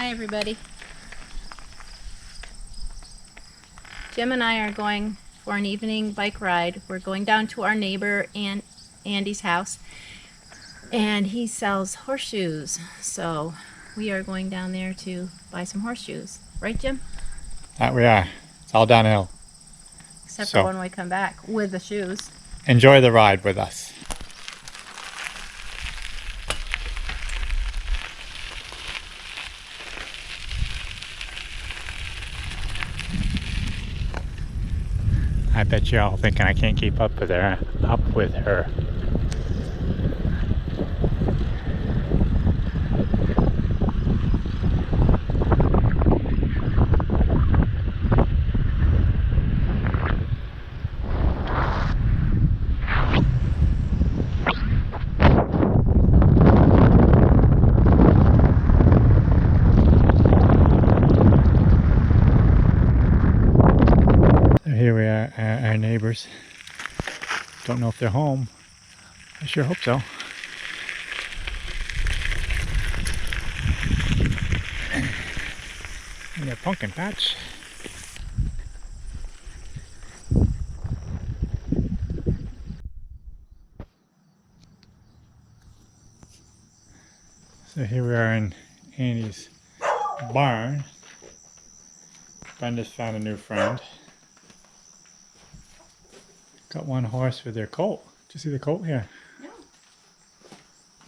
Hi everybody. Jim and I are going for an evening bike ride. We're going down to our neighbor Andy's house, and he sells horseshoes. So we are going down there to buy some horseshoes. Right, Jim? That we are. It's all downhill. Except for when we come back with the shoes. Enjoy the ride with us. I bet you all thinking I can't keep up with her. Here we are, our neighbors. Don't know if they're home. I sure hope so. In their pumpkin patch. So here we are in Andy's barn. Brenda's found a new friend. Got one horse with their colt. Did you see the colt here? No.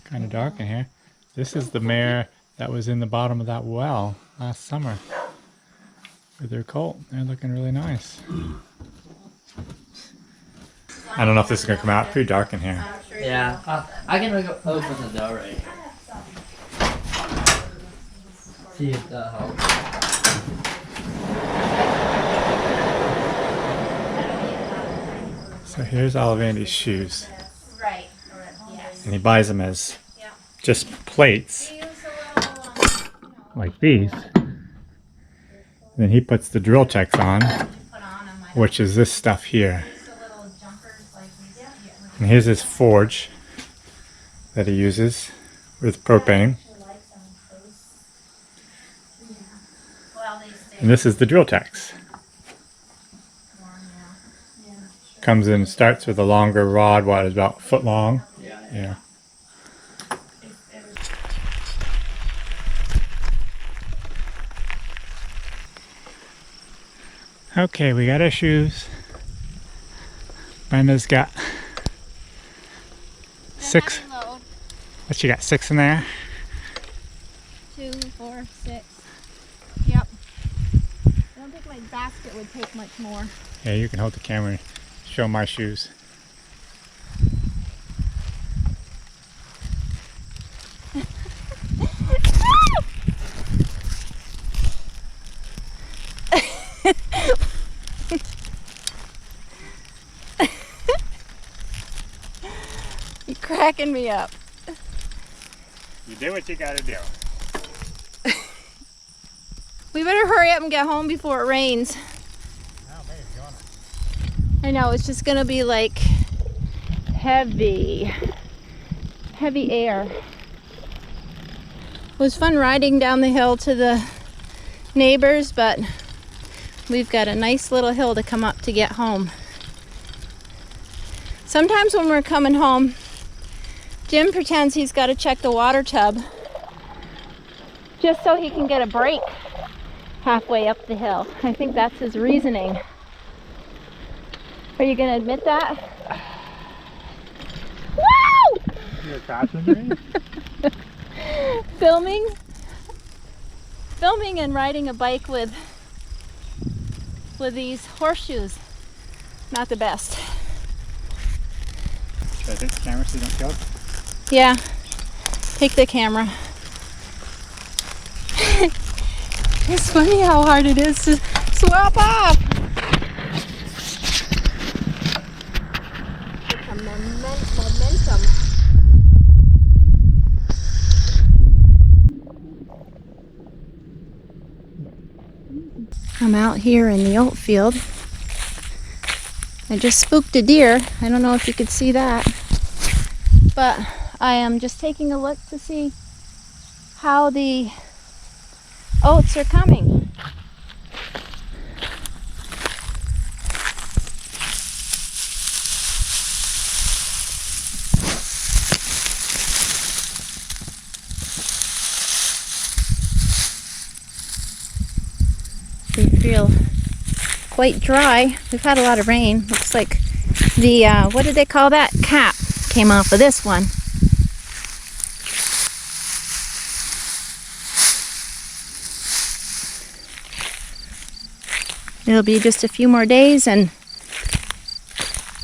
Kind of dark in here. This is the mare that was in the bottom of that well last summer with their colt. They're looking really nice. I don't know if this is going to come out. Pretty dark in here. Yeah, I can open the door right here. See if that helps. So here's all of Andy's shoes. Right. Yes. And he buys them as just plates, like these. And then he puts the drill checks on, which is this stuff here. And here's his forge that he uses with propane. And this is the drill checks. Comes in, starts with a longer rod, what is about a foot long. Yeah. Okay, we got our shoes. Brenda's got 6. What, she got 6 in there? 2, 4, 6. Yep. I don't think my basket would take much more. Yeah, you can hold the camera and show my shoes. You're cracking me up. You do what you gotta do. We better hurry up and get home before it rains. I know, it's just gonna be like heavy air. It was fun riding down the hill to the neighbors, but we've got a nice little hill to come up to get home. Sometimes when we're coming home, Jim pretends he's got to check the water tub just so he can get a break halfway up the hill. I think that's his reasoning. Are you going to admit that? Woo! You're catching me? Filming and riding a bike with these horseshoes. Not the best. Should I take the camera so you don't go? Yeah, take the camera. It's funny how hard it is to swap off. Momentum. I'm out here in the oat field. I just spooked a deer. I don't know if you could see that, but I am just taking a look to see how the oats are coming. They feel quite dry. We've had a lot of rain. Looks like the, what did they call that? Cap came off of this one. It'll be just a few more days and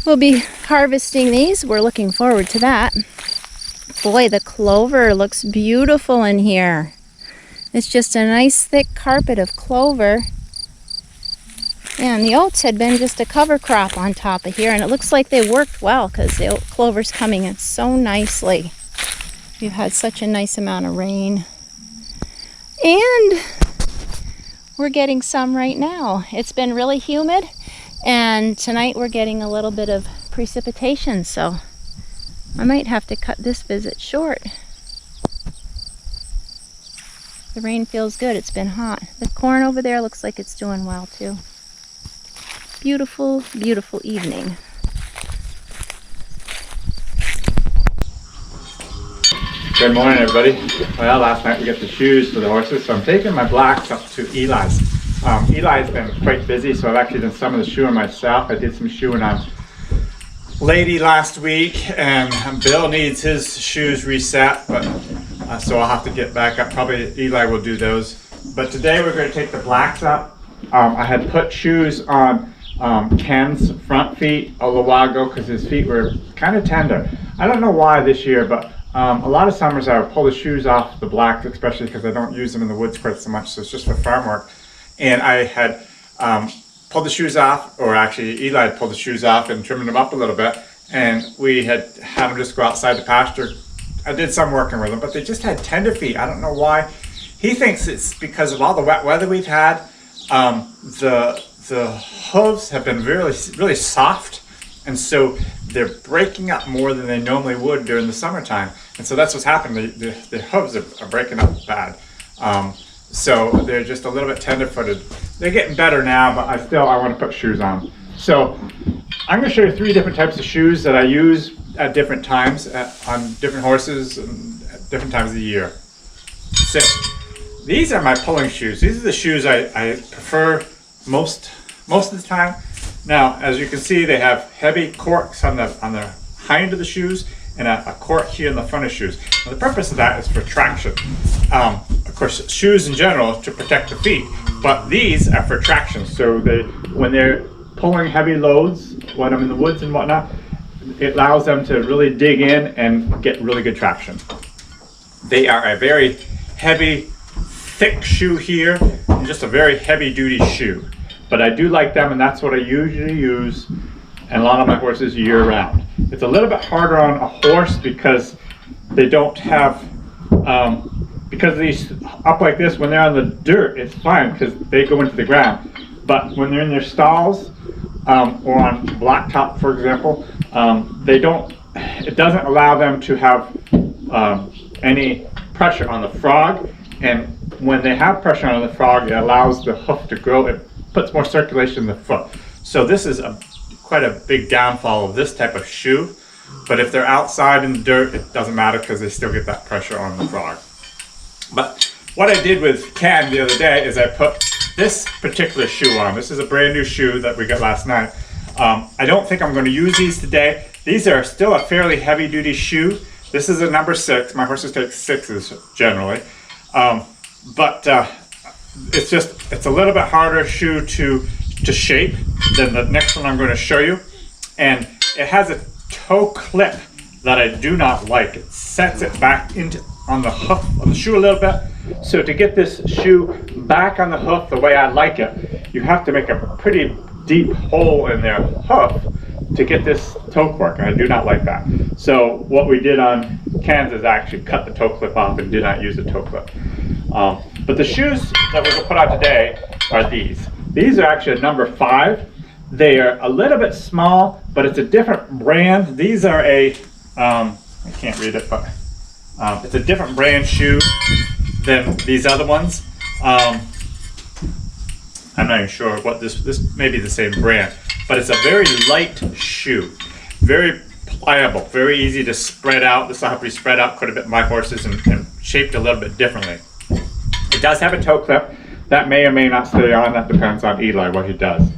we'll be harvesting these. We're looking forward to that. Boy, the clover looks beautiful in here. It's just a nice thick carpet of clover. And the oats had been just a cover crop on top of here, and it looks like they worked well because the clover's coming in so nicely. We've had such a nice amount of rain. And we're getting some right now. It's been really humid, and tonight we're getting a little bit of precipitation, so I might have to cut this visit short. The rain feels good. It's been hot. The corn over there looks like it's doing well too. Beautiful, beautiful evening. Good morning, everybody. Well, last night we got the shoes for the horses, so I'm taking my blacks up to Eli's. Eli's been quite busy, so I've actually done some of the shoeing myself. I did some shoeing on Lady last week, and Bill needs his shoes reset, but so I'll have to get back up. Probably Eli will do those. But today we're going to take the blacks up. I had put shoes on Ken's front feet a little while ago because his feet were kind of tender. I don't know why this year, but a lot of summers I would pull the shoes off the blacks, especially because I don't use them in the woods quite so much, so it's just for farm work. And I had pulled the shoes off, or actually Eli had pulled the shoes off and trimmed them up a little bit, and we had them just go outside the pasture. I did some working with them, but they just had tender feet. I don't know why. He thinks it's because of all the wet weather we've had. The hooves have been really soft, and so they're breaking up more than they normally would during the summertime. And so that's what's happening. The hooves are breaking up bad. So they're just a little bit tender-footed. They're getting better now, but I want to put shoes on. So I'm going to show you 3 different types of shoes that I use at different times on different horses and at different times of the year. So these are my pulling shoes. These are the shoes I prefer most of the time. Now, as you can see, they have heavy corks on the hind of the shoes and a cork here in the front of shoes. Now, the purpose of that is for traction. Of course, shoes in general to protect the feet, but these are for traction. So when they're pulling heavy loads, when I'm in the woods and whatnot, it allows them to really dig in and get really good traction. They are a very heavy, thick shoe here, and just a very heavy duty shoe. But I do like them, and that's what I usually use and a lot of my horses year round. It's a little bit harder on a horse because they don't have, because these up like this, when they're on the dirt, it's fine because they go into the ground. But when they're in their stalls or on blacktop, for example, it doesn't allow them to have any pressure on the frog. And when they have pressure on the frog, it allows the hoof to grow. It puts more circulation in the foot. So this is quite a big downfall of this type of shoe. But if they're outside in the dirt, it doesn't matter because they still get that pressure on the frog. But what I did with Ken the other day is I put this particular shoe on. This is a brand new shoe that we got last night. I don't think I'm going to use these today. These are still a fairly heavy duty shoe. This is a number 6. My horses take 6s generally. But it's a little bit harder shoe to shape than the next one I'm going to show you. And it has a toe clip that I do not like. It sets it back on the hoof of the shoe a little bit. So to get this shoe back on the hoof the way I like it, you have to make a pretty deep hole in their hoof to get this toe cork. I do not like that. So what we did on Ken's is actually cut the toe clip off and did not use the toe clip. But the shoes that we're going to put on today are these. These are actually a number 5. They are a little bit small, but it's a different brand. These are I can't read it, but it's a different brand shoe than these other ones. I'm not even sure what this may be the same brand, but it's a very light shoe, very pliable, very easy to spread out. This will have to be spread out quite a bit. My horses and shaped a little bit differently. It does have a toe clip that may or may not stay on. That depends on Eli what he does.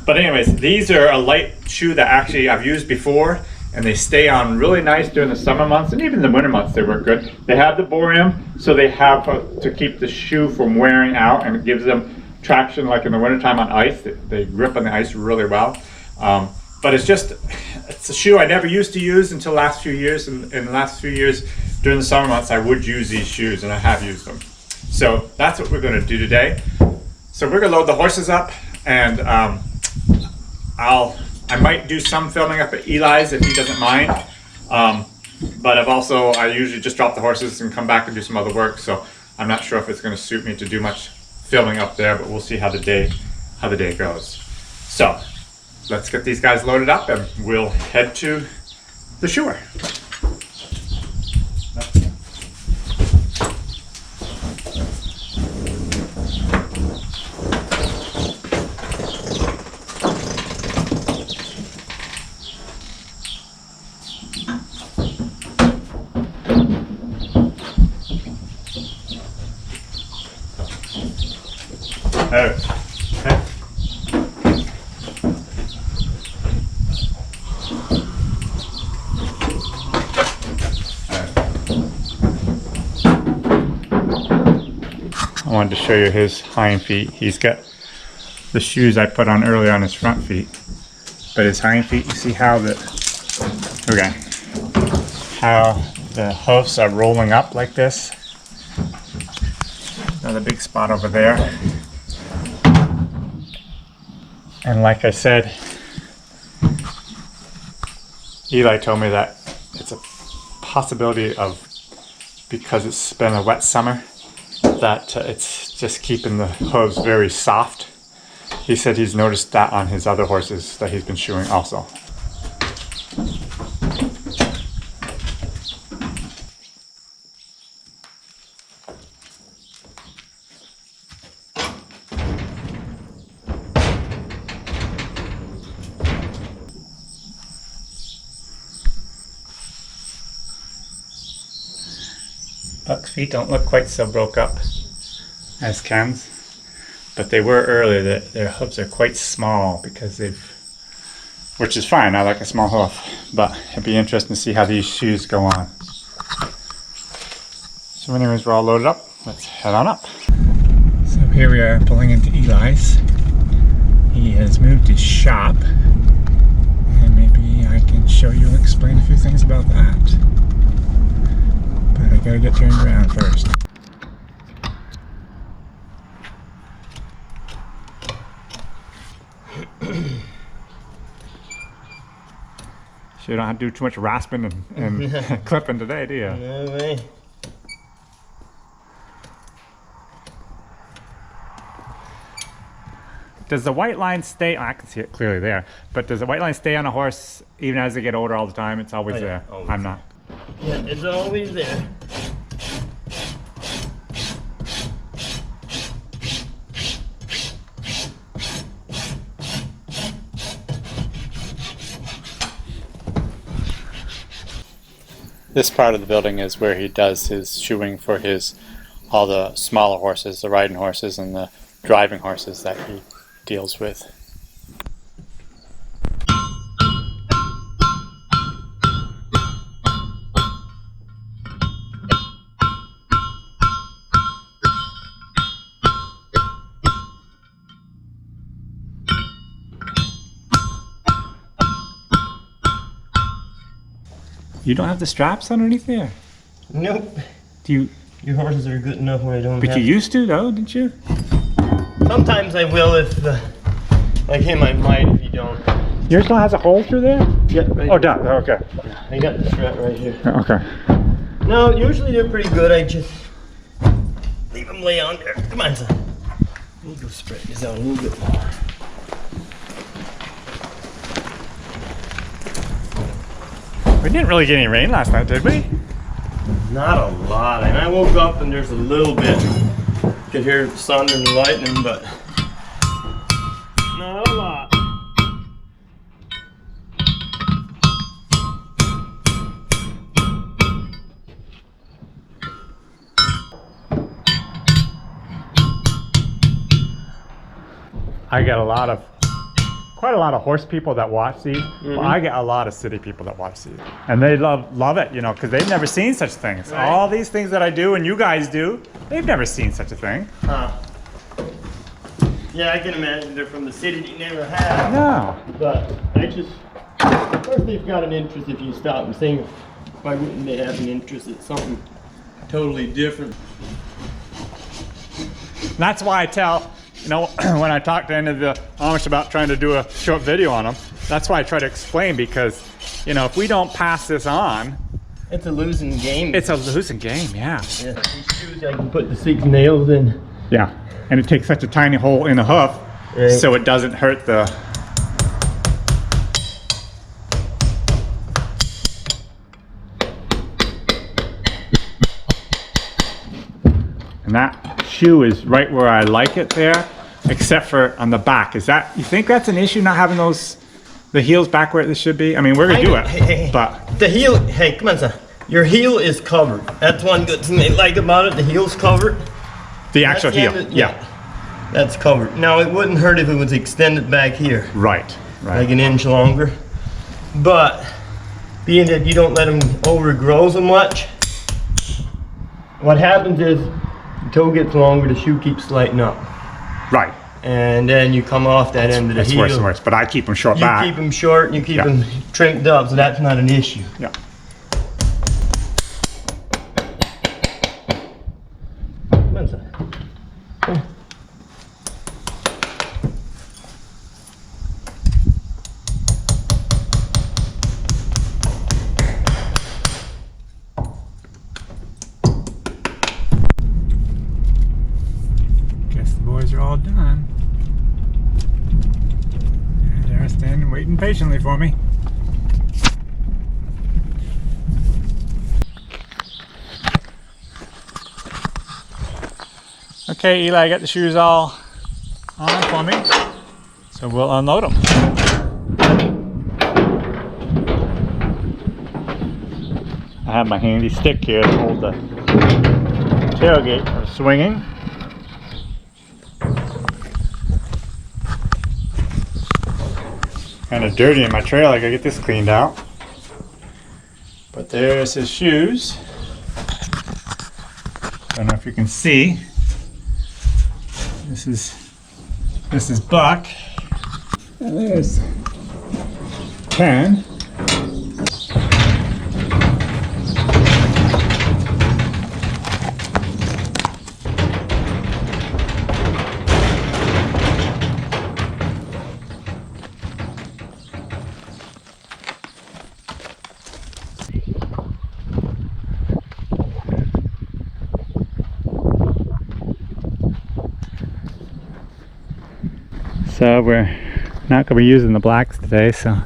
But anyways, these are a light shoe that actually I've used before, and they stay on really nice during the summer months, and even the winter months they work good. They have the borium, so they have to keep the shoe from wearing out, and it gives them traction like in the wintertime on ice. They grip on the ice really well. But it's a shoe I never used to use until the last few years. And in the last few years during the summer months, I would use these shoes, and I have used them. So that's what we're going to do today. So we're going to load the horses up, and I might do some filming up at Eli's if he doesn't mind. But I usually just drop the horses and come back and do some other work. So I'm not sure if it's going to suit me to do much filming up there, but we'll see how the day goes. So let's get these guys loaded up and we'll head to the shoer. I wanted to show you his hind feet. He's got the shoes I put on earlier on his front feet, but his hind feet, you see how the hoofs are rolling up like this. Another big spot over there. And like I said, Eli told me that it's a possibility of, because it's been a wet summer, that it's just keeping the hooves very soft. He said he's noticed that on his other horses that he's been shoeing also. Buck's feet don't look quite so broke up as Ken's, but they were earlier. Their hooves are quite small because which is fine. I like a small hoof, but it'd be interesting to see how these shoes go on. So anyways, we're all loaded up. Let's head on up. So here we are pulling into Eli's. He has moved his shop, and maybe I can show you and explain a few things about that. But I gotta get turned around first. So you don't have to do too much rasping and clipping today, do you? No way. Does the white line stay? I can see it clearly there. But does the white line stay on a horse even as they get older all the time? It's always there. Always. I'm not. Yeah, it's always there. This part of the building is where he does his shoeing for all the smaller horses, the riding horses and the driving horses that he deals with. You don't have the straps underneath there? Nope. Do you? Your horses are good enough where I don't But have you used to though, didn't you? Sometimes I will if, like him, I might if you don't. Yours still has a hole through there? Yeah, right. Oh, done. Oh, okay. I got the strap right here. Okay. No, usually they're pretty good. I just leave them lay on there. Come on, son. Let me go spread this out a little bit more. We didn't really get any rain last night, did we? Not a lot. And I woke up and there's a little bit could hear the thunder and the lightning, but not a lot. I get quite a lot of horse people that watch these. But I get a lot of city people that watch these, and they love it, you know, because they've never seen such things. Right. All these things that I do and you guys do, they've never seen such a thing. Yeah, I can imagine they're from the city. They never have. No. But I just, of course, they've got an interest if you stop and think, why wouldn't they have an interest in something totally different? That's why I tell, you know, when I talk to any of the Amish about trying to do a short video on them, that's why I try to explain, because, you know, if we don't pass this on, It's a losing game. it's a losing game, yeah. Yeah. These shoes, I can put the 6 nails in. Yeah, and it takes such a tiny hole in the hoof, Right. so it doesn't hurt the... And that shoe is right where I like it there, except for on the back. Is that, you think that's an issue, not having the heels back where they should be? I mean, we're gonna do it, Hey, but the heel, hey, come on, son. Your heel is covered. That's one good thing they like about it. The heel's covered. the actual That's the heel, end of- yeah. That's covered. Now, it wouldn't hurt if it was extended back here, Right, like right. an inch longer. But being that you don't let them overgrow so much, what happens is the toe gets longer, the shoe keeps sliding up. Right, And then you come off that end of the it's heel. worse and worse, but I keep them short You back. keep them short, you keep Yeah. them trimmed up, so that's not an issue. Yeah. Come on, son. Guess the boys are all done. And they're standing waiting patiently for me. Okay, Eli, I got the shoes all on for me, so we'll unload them. I have my handy stick here to hold the tailgate from swinging. Kind of dirty in my trailer. I gotta get this cleaned out. But there's his shoes. Don't know if you can see. This is Buck. And there's Ken. So we're not going to be using the blacks today, so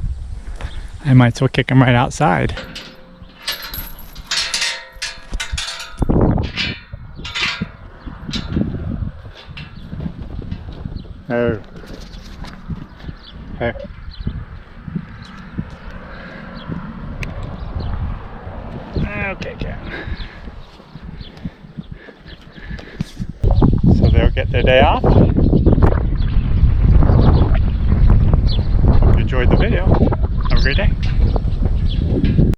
I might as well kick them right outside. Oh. Okay. Okay, Ken. So they'll get their day off. Hope you enjoyed the video. Have a great day.